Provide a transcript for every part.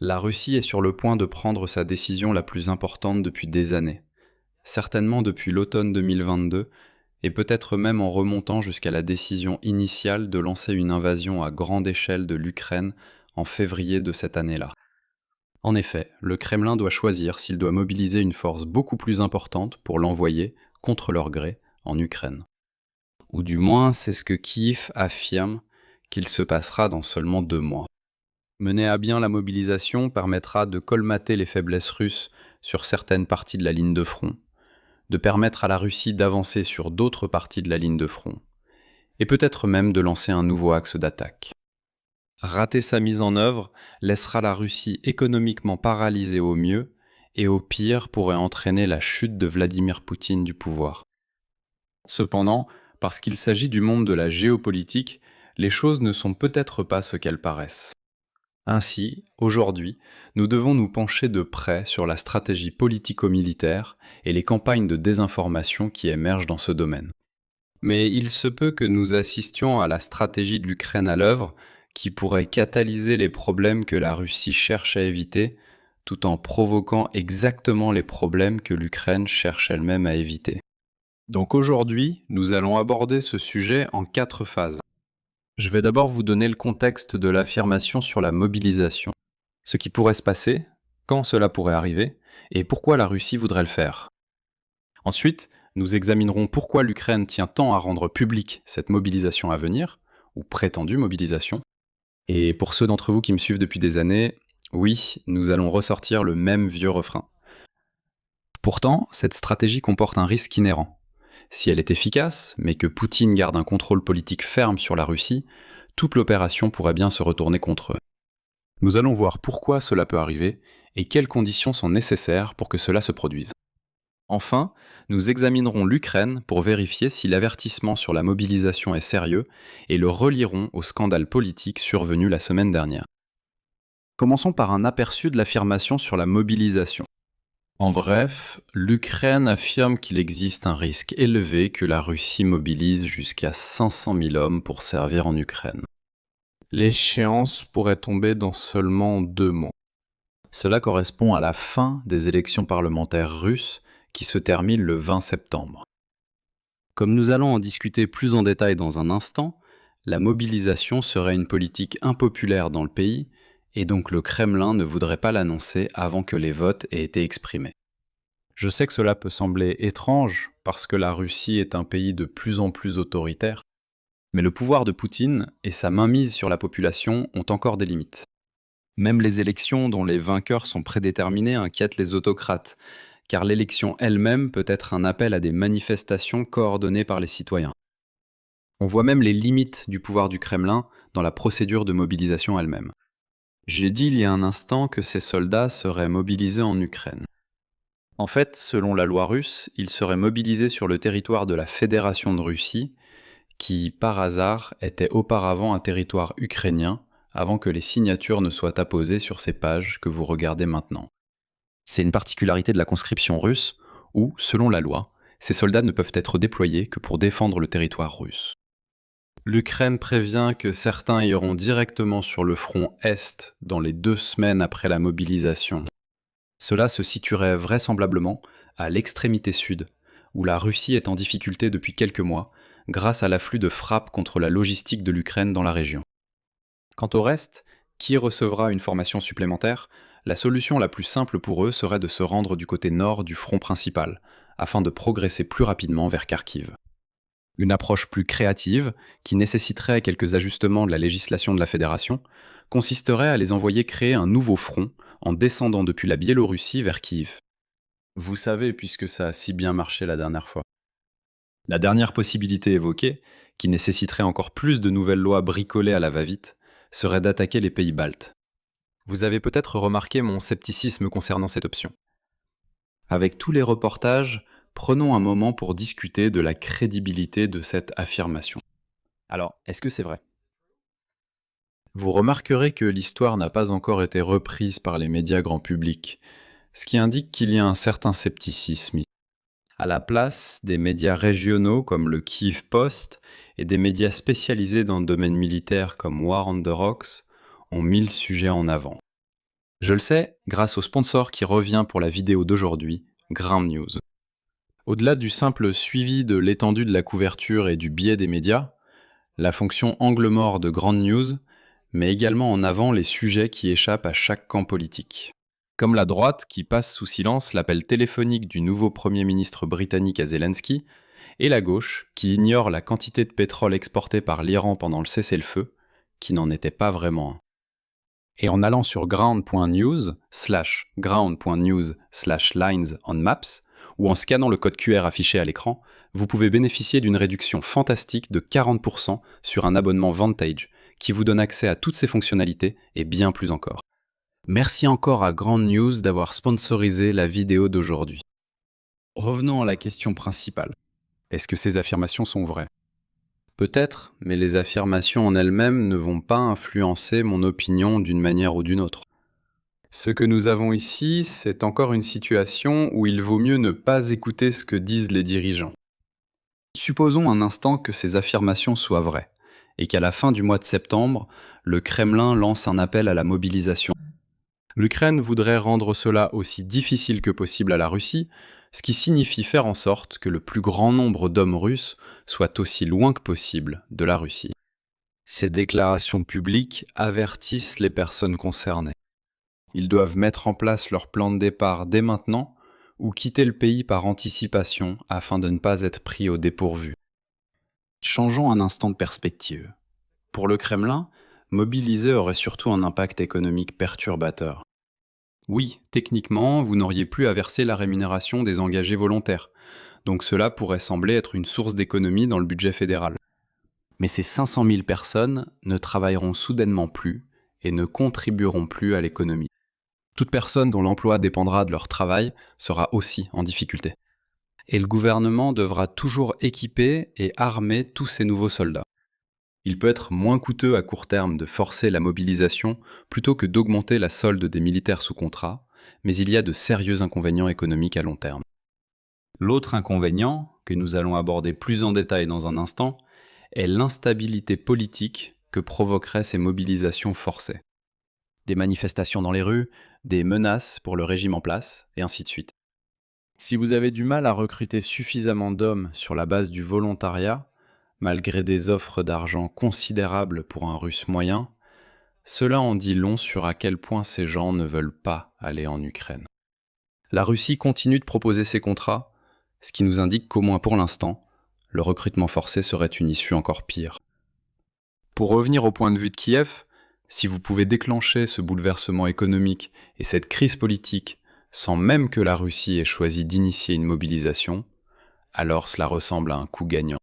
La Russie est sur le point de prendre sa décision la plus importante depuis des années, certainement depuis l'automne 2022, et peut-être même en remontant jusqu'à la décision initiale de lancer une invasion à grande échelle de l'Ukraine en février de cette année-là. En effet, le Kremlin doit choisir s'il doit mobiliser une force beaucoup plus importante pour l'envoyer, contre leur gré, en Ukraine. Ou du moins, c'est ce que Kiev affirme qu'il se passera dans seulement 2 mois. Mener à bien la mobilisation permettra de colmater les faiblesses russes sur certaines parties de la ligne de front, de permettre à la Russie d'avancer sur d'autres parties de la ligne de front, et peut-être même de lancer un nouveau axe d'attaque. Rater sa mise en œuvre laissera la Russie économiquement paralysée au mieux, et au pire pourrait entraîner la chute de Vladimir Poutine du pouvoir. Cependant, parce qu'il s'agit du monde de la géopolitique, les choses ne sont peut-être pas ce qu'elles paraissent. Ainsi, aujourd'hui, nous devons nous pencher de près sur la stratégie politico-militaire et les campagnes de désinformation qui émergent dans ce domaine. Mais il se peut que nous assistions à la stratégie de l'Ukraine à l'œuvre, qui pourrait catalyser les problèmes que la Russie cherche à éviter, tout en provoquant exactement les problèmes que l'Ukraine cherche elle-même à éviter. Donc aujourd'hui, nous allons aborder ce sujet en 4 phases. Je vais d'abord vous donner le contexte de l'affirmation sur la mobilisation, ce qui pourrait se passer, quand cela pourrait arriver, et pourquoi la Russie voudrait le faire. Ensuite, nous examinerons pourquoi l'Ukraine tient tant à rendre publique cette mobilisation à venir, ou prétendue mobilisation. Et pour ceux d'entre vous qui me suivent depuis des années, oui, nous allons ressortir le même vieux refrain. Pourtant, cette stratégie comporte un risque inhérent. Si elle est efficace, mais que Poutine garde un contrôle politique ferme sur la Russie, toute l'opération pourrait bien se retourner contre eux. Nous allons voir pourquoi cela peut arriver et quelles conditions sont nécessaires pour que cela se produise. Enfin, nous examinerons l'Ukraine pour vérifier si l'avertissement sur la mobilisation est sérieux et le relierons au scandale politique survenu la semaine dernière. Commençons par un aperçu de l'affirmation sur la mobilisation. En bref, l'Ukraine affirme qu'il existe un risque élevé que la Russie mobilise jusqu'à 500 000 hommes pour servir en Ukraine. L'échéance pourrait tomber dans seulement 2 mois. Cela correspond à la fin des élections parlementaires russes qui se terminent le 20 septembre. Comme nous allons en discuter plus en détail dans un instant, la mobilisation serait une politique impopulaire dans le pays, et donc le Kremlin ne voudrait pas l'annoncer avant que les votes aient été exprimés. Je sais que cela peut sembler étrange, parce que la Russie est un pays de plus en plus autoritaire, mais le pouvoir de Poutine et sa mainmise sur la population ont encore des limites. Même les élections dont les vainqueurs sont prédéterminés inquiètent les autocrates, car l'élection elle-même peut être un appel à des manifestations coordonnées par les citoyens. On voit même les limites du pouvoir du Kremlin dans la procédure de mobilisation elle-même. J'ai dit il y a un instant que ces soldats seraient mobilisés en Ukraine. En fait, selon la loi russe, ils seraient mobilisés sur le territoire de la Fédération de Russie, qui, par hasard, était auparavant un territoire ukrainien, avant que les signatures ne soient apposées sur ces pages que vous regardez maintenant. C'est une particularité de la conscription russe, où, selon la loi, ces soldats ne peuvent être déployés que pour défendre le territoire russe. L'Ukraine prévient que certains iront directement sur le front Est dans les 2 semaines après la mobilisation. Cela se situerait vraisemblablement à l'extrémité sud, où la Russie est en difficulté depuis quelques mois, grâce à l'afflux de frappes contre la logistique de l'Ukraine dans la région. Quant au reste, qui recevra une formation supplémentaire, la solution la plus simple pour eux serait de se rendre du côté nord du front principal, afin de progresser plus rapidement vers Kharkiv. Une approche plus créative, qui nécessiterait quelques ajustements de la législation de la Fédération, consisterait à les envoyer créer un nouveau front en descendant depuis la Biélorussie vers Kiev. Vous savez, puisque ça a si bien marché la dernière fois. La dernière possibilité évoquée, qui nécessiterait encore plus de nouvelles lois bricolées à la va-vite, serait d'attaquer les pays baltes. Vous avez peut-être remarqué mon scepticisme concernant cette option. Avec tous les reportages, prenons un moment pour discuter de la crédibilité de cette affirmation. Alors, est-ce que c'est vrai ? Vous remarquerez que l'histoire n'a pas encore été reprise par les médias grand public, ce qui indique qu'il y a un certain scepticisme. À la place, des médias régionaux comme le Kyiv Post et des médias spécialisés dans le domaine militaire comme War on the Rocks ont mis le sujet en avant. Je le sais grâce au sponsor qui revient pour la vidéo d'aujourd'hui, Ground News. Au-delà du simple suivi de l'étendue de la couverture et du biais des médias, la fonction angle mort de Ground News met également en avant les sujets qui échappent à chaque camp politique. Comme la droite qui passe sous silence l'appel téléphonique du nouveau Premier ministre britannique à Zelensky, et la gauche qui ignore la quantité de pétrole exporté par l'Iran pendant le cessez-le-feu, qui n'en était pas vraiment un. Et en allant sur ground.news/lines on maps, ou en scannant le code QR affiché à l'écran, vous pouvez bénéficier d'une réduction fantastique de 40% sur un abonnement Vantage, qui vous donne accès à toutes ces fonctionnalités et bien plus encore. Merci encore à Ground News d'avoir sponsorisé la vidéo d'aujourd'hui. Revenons à la question principale. Est-ce que ces affirmations sont vraies ? Peut-être, mais les affirmations en elles-mêmes ne vont pas influencer mon opinion d'une manière ou d'une autre. Ce que nous avons ici, c'est encore une situation où il vaut mieux ne pas écouter ce que disent les dirigeants. Supposons un instant que ces affirmations soient vraies, et qu'à la fin du mois de septembre, le Kremlin lance un appel à la mobilisation. L'Ukraine voudrait rendre cela aussi difficile que possible à la Russie, ce qui signifie faire en sorte que le plus grand nombre d'hommes russes soit aussi loin que possible de la Russie. Ces déclarations publiques avertissent les personnes concernées. Ils doivent mettre en place leur plan de départ dès maintenant ou quitter le pays par anticipation afin de ne pas être pris au dépourvu. Changeons un instant de perspective. Pour le Kremlin, mobiliser aurait surtout un impact économique perturbateur. Oui, techniquement, vous n'auriez plus à verser la rémunération des engagés volontaires, donc cela pourrait sembler être une source d'économie dans le budget fédéral. Mais ces 500 000 personnes ne travailleront soudainement plus et ne contribueront plus à l'économie. Toute personne dont l'emploi dépendra de leur travail sera aussi en difficulté. Et le gouvernement devra toujours équiper et armer tous ces nouveaux soldats. Il peut être moins coûteux à court terme de forcer la mobilisation plutôt que d'augmenter la solde des militaires sous contrat, mais il y a de sérieux inconvénients économiques à long terme. L'autre inconvénient, que nous allons aborder plus en détail dans un instant, est l'instabilité politique que provoqueraient ces mobilisations forcées. Des manifestations dans les rues, des menaces pour le régime en place, et ainsi de suite. Si vous avez du mal à recruter suffisamment d'hommes sur la base du volontariat, malgré des offres d'argent considérables pour un Russe moyen, cela en dit long sur à quel point ces gens ne veulent pas aller en Ukraine. La Russie continue de proposer ces contrats, ce qui nous indique qu'au moins pour l'instant, le recrutement forcé serait une issue encore pire. Pour revenir au point de vue de Kiev, si vous pouvez déclencher ce bouleversement économique et cette crise politique sans même que la Russie ait choisi d'initier une mobilisation, alors cela ressemble à un coup gagnant.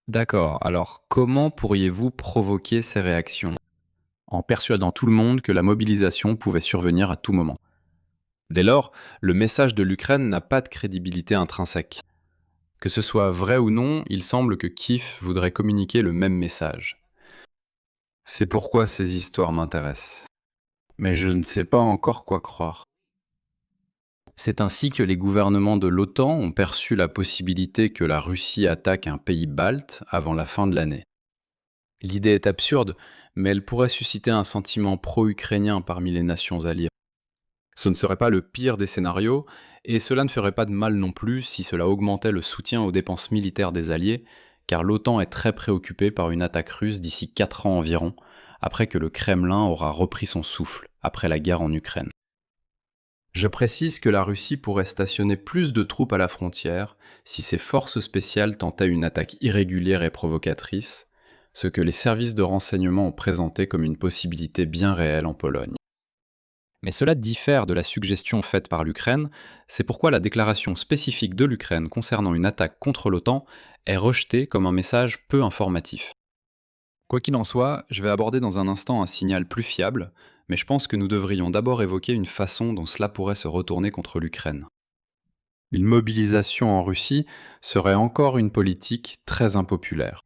D'accord, alors comment pourriez-vous provoquer ces réactions ? En persuadant tout le monde que la mobilisation pouvait survenir à tout moment. Dès lors, le message de l'Ukraine n'a pas de crédibilité intrinsèque. Que ce soit vrai ou non, il semble que Kiev voudrait communiquer le même message. C'est pourquoi ces histoires m'intéressent. Mais je ne sais pas encore quoi croire. C'est ainsi que les gouvernements de l'OTAN ont perçu la possibilité que la Russie attaque un pays balte avant la fin de l'année. L'idée est absurde, mais elle pourrait susciter un sentiment pro-ukrainien parmi les nations alliées. Ce ne serait pas le pire des scénarios, et cela ne ferait pas de mal non plus si cela augmentait le soutien aux dépenses militaires des alliés, car l'OTAN est très préoccupée par une attaque russe d'ici 4 ans environ, après que le Kremlin aura repris son souffle après la guerre en Ukraine. Je précise que la Russie pourrait stationner plus de troupes à la frontière si ses forces spéciales tentaient une attaque irrégulière et provocatrice, ce que les services de renseignement ont présenté comme une possibilité bien réelle en Pologne. Mais cela diffère de la suggestion faite par l'Ukraine, c'est pourquoi la déclaration spécifique de l'Ukraine concernant une attaque contre l'OTAN est rejetée comme un message peu informatif. Quoi qu'il en soit, je vais aborder dans un instant un signal plus fiable, mais je pense que nous devrions d'abord évoquer une façon dont cela pourrait se retourner contre l'Ukraine. Une mobilisation en Russie serait encore une politique très impopulaire.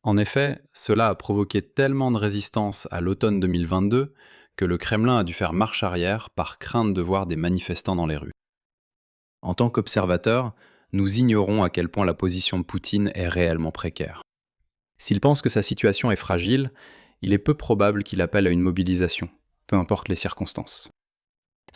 En effet, cela a provoqué tellement de résistance à l'automne 2022 que le Kremlin a dû faire marche arrière par crainte de voir des manifestants dans les rues. En tant qu'observateurs, nous ignorons à quel point la position de Poutine est réellement précaire. S'il pense que sa situation est fragile, il est peu probable qu'il appelle à une mobilisation, peu importe les circonstances.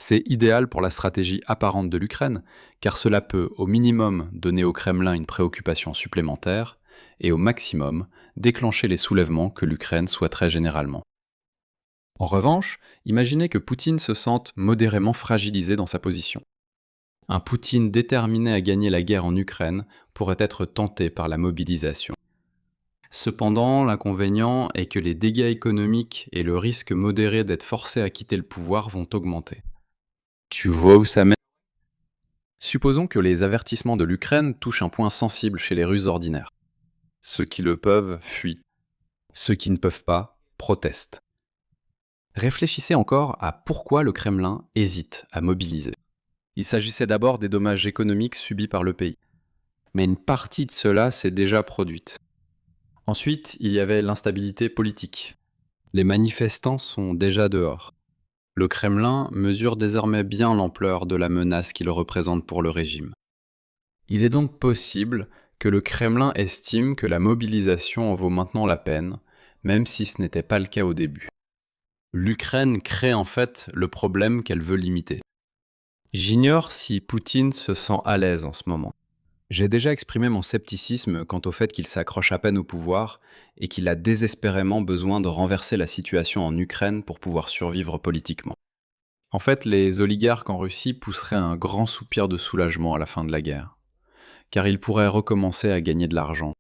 C'est idéal pour la stratégie apparente de l'Ukraine, car cela peut, au minimum, donner au Kremlin une préoccupation supplémentaire, et au maximum, déclencher les soulèvements que l'Ukraine souhaiterait généralement. En revanche, imaginez que Poutine se sente modérément fragilisé dans sa position. Un Poutine déterminé à gagner la guerre en Ukraine pourrait être tenté par la mobilisation. Cependant, l'inconvénient est que les dégâts économiques et le risque modéré d'être forcé à quitter le pouvoir vont augmenter. Tu vois où ça mène ? Supposons que les avertissements de l'Ukraine touchent un point sensible chez les Russes ordinaires. Ceux qui le peuvent fuient. Ceux qui ne peuvent pas protestent. Réfléchissez encore à pourquoi le Kremlin hésite à mobiliser. Il s'agissait d'abord des dommages économiques subis par le pays. Mais une partie de cela s'est déjà produite. Ensuite, il y avait l'instabilité politique. Les manifestants sont déjà dehors. Le Kremlin mesure désormais bien l'ampleur de la menace qu'il représente pour le régime. Il est donc possible que le Kremlin estime que la mobilisation en vaut maintenant la peine, même si ce n'était pas le cas au début. L'Ukraine crée en fait le problème qu'elle veut limiter. J'ignore si Poutine se sent à l'aise en ce moment. J'ai déjà exprimé mon scepticisme quant au fait qu'il s'accroche à peine au pouvoir et qu'il a désespérément besoin de renverser la situation en Ukraine pour pouvoir survivre politiquement. En fait, les oligarques en Russie pousseraient un grand soupir de soulagement à la fin de la guerre, car ils pourraient recommencer à gagner de l'argent.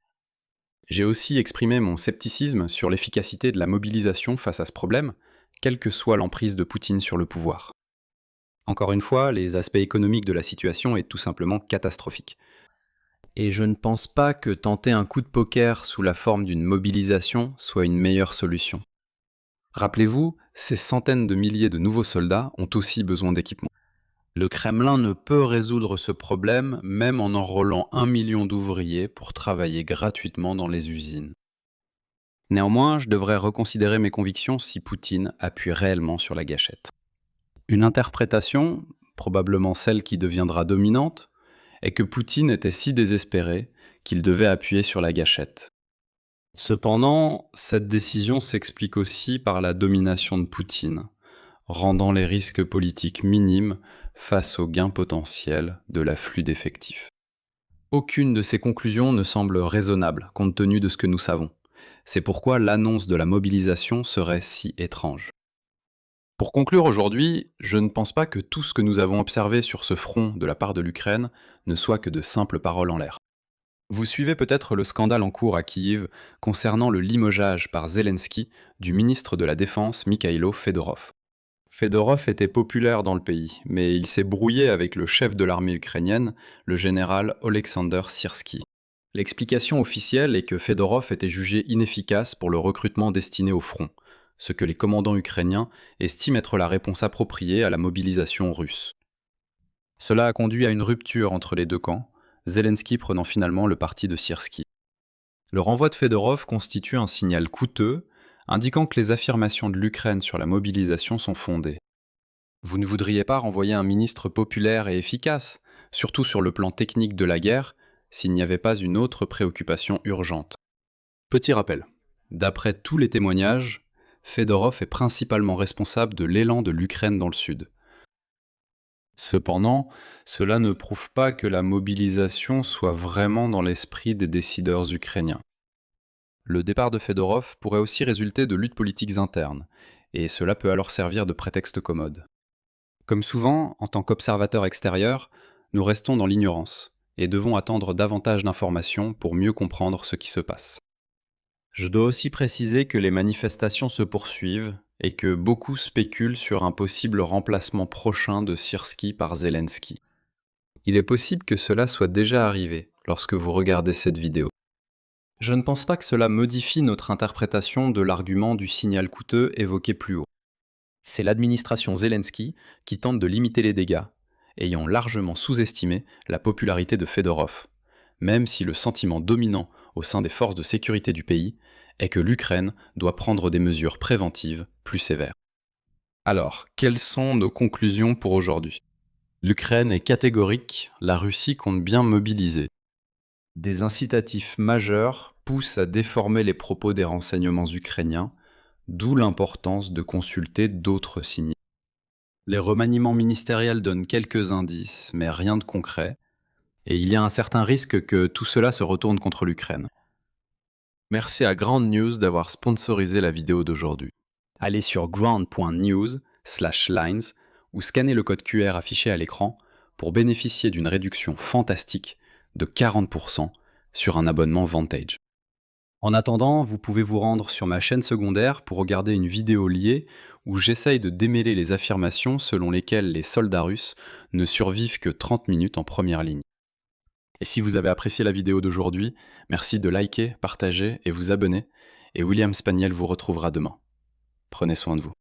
J'ai aussi exprimé mon scepticisme sur l'efficacité de la mobilisation face à ce problème, quelle que soit l'emprise de Poutine sur le pouvoir. Encore une fois, les aspects économiques de la situation est tout simplement catastrophique. Et je ne pense pas que tenter un coup de poker sous la forme d'une mobilisation soit une meilleure solution. Rappelez-vous, ces centaines de milliers de nouveaux soldats ont aussi besoin d'équipement. Le Kremlin ne peut résoudre ce problème même en enrôlant 1 million d'ouvriers pour travailler gratuitement dans les usines. Néanmoins, je devrais reconsidérer mes convictions si Poutine appuie réellement sur la gâchette. Une interprétation, probablement celle qui deviendra dominante, est que Poutine était si désespéré qu'il devait appuyer sur la gâchette. Cependant, cette décision s'explique aussi par la domination de Poutine, rendant les risques politiques minimes face aux gains potentiels de l'afflux d'effectifs. Aucune de ces conclusions ne semble raisonnable compte tenu de ce que nous savons. C'est pourquoi l'annonce de la mobilisation serait si étrange. Pour conclure aujourd'hui, je ne pense pas que tout ce que nous avons observé sur ce front de la part de l'Ukraine ne soit que de simples paroles en l'air. Vous suivez peut-être le scandale en cours à Kiev concernant le limogeage par Zelensky du ministre de la Défense Mikhailo Fedorov. Fedorov était populaire dans le pays, mais il s'est brouillé avec le chef de l'armée ukrainienne, le général Oleksandr Syrski. L'explication officielle est que Fedorov était jugé inefficace pour le recrutement destiné au front, ce que les commandants ukrainiens estiment être la réponse appropriée à la mobilisation russe. Cela a conduit à une rupture entre les deux camps, Zelensky prenant finalement le parti de Syrski. Le renvoi de Fedorov constitue un signal coûteux, indiquant que les affirmations de l'Ukraine sur la mobilisation sont fondées. Vous ne voudriez pas renvoyer un ministre populaire et efficace, surtout sur le plan technique de la guerre, s'il n'y avait pas une autre préoccupation urgente. Petit rappel, d'après tous les témoignages, Fedorov est principalement responsable de l'élan de l'Ukraine dans le sud. Cependant, cela ne prouve pas que la mobilisation soit vraiment dans l'esprit des décideurs ukrainiens. Le départ de Fedorov pourrait aussi résulter de luttes politiques internes, et cela peut alors servir de prétexte commode. Comme souvent, en tant qu'observateurs extérieurs, nous restons dans l'ignorance, et devons attendre davantage d'informations pour mieux comprendre ce qui se passe. Je dois aussi préciser que les manifestations se poursuivent et que beaucoup spéculent sur un possible remplacement prochain de Syrski par Zelensky. Il est possible que cela soit déjà arrivé lorsque vous regardez cette vidéo. Je ne pense pas que cela modifie notre interprétation de l'argument du signal coûteux évoqué plus haut. C'est l'administration Zelensky qui tente de limiter les dégâts, ayant largement sous-estimé la popularité de Fedorov, même si le sentiment dominant au sein des forces de sécurité du pays est que l'Ukraine doit prendre des mesures préventives plus sévères. Alors, quelles sont nos conclusions pour aujourd'hui ? L'Ukraine est catégorique, la Russie compte bien mobiliser. Des incitatifs majeurs poussent à déformer les propos des renseignements ukrainiens, d'où l'importance de consulter d'autres signaux. Les remaniements ministériels donnent quelques indices, mais rien de concret. Et il y a un certain risque que tout cela se retourne contre l'Ukraine. Merci à Grand News d'avoir sponsorisé la vidéo d'aujourd'hui. Allez sur ground.news/lines ou scannez le code QR affiché à l'écran pour bénéficier d'une réduction fantastique de 40% sur un abonnement Vantage. En attendant, vous pouvez vous rendre sur ma chaîne secondaire pour regarder une vidéo liée où j'essaye de démêler les affirmations selon lesquelles les soldats russes ne survivent que 30 minutes en première ligne. Et si vous avez apprécié la vidéo d'aujourd'hui, merci de liker, partager et vous abonner, et William Spaniel vous retrouvera demain. Prenez soin de vous.